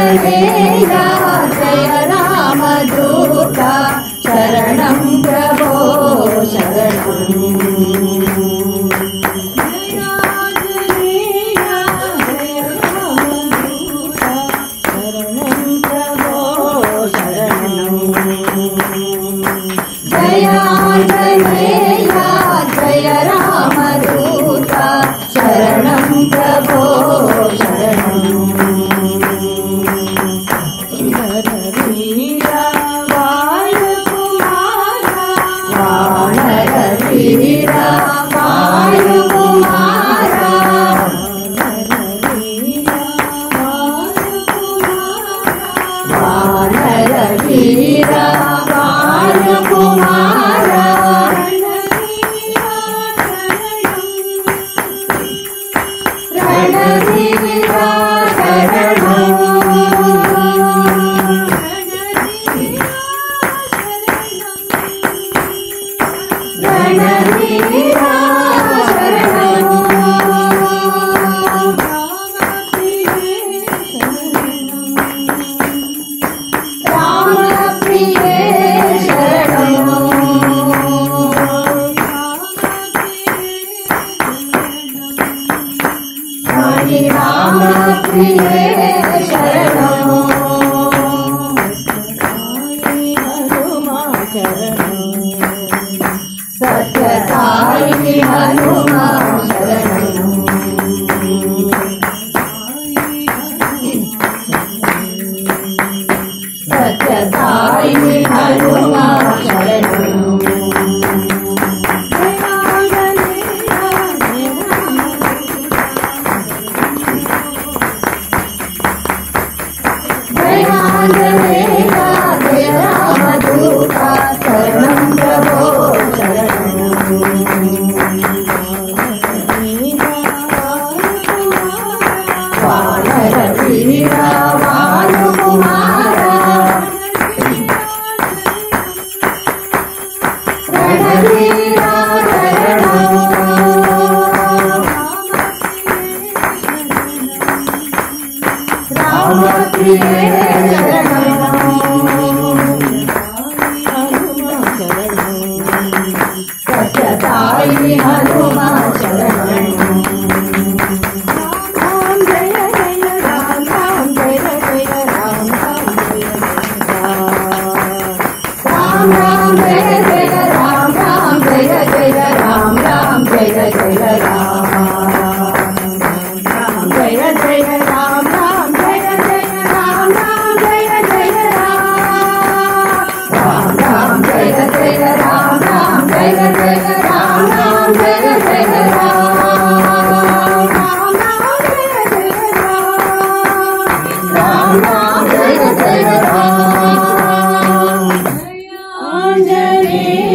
आञ्जनेय जय रामदूत शरणं प्रभो जय आञ्जनेय जय रामदूत शरणं प्रभो शरणं वीर वायुकुमारा वानर वीर वायुकुमारा रणधीर राम प्रिय शरणं सत्य साई हनुमान शरणं सत्य साई हनुमान शरणं आञ्जनेय जय रामदूत शरणं प्रभो शरणं वानर वीर वायुकुमारा रणधीर राम प्रिय सत्यसाई हनुमान शरणं राम जय जय राम राम जय जय राम राम राम जय जय राम राम जय जय राम राम जय जय राम राम जय जय राम राम जय जय राम राम जय जय राम राम जय जय राम राम जय जय राम राम जय जय राम राम जय जय राम आञ्जनेय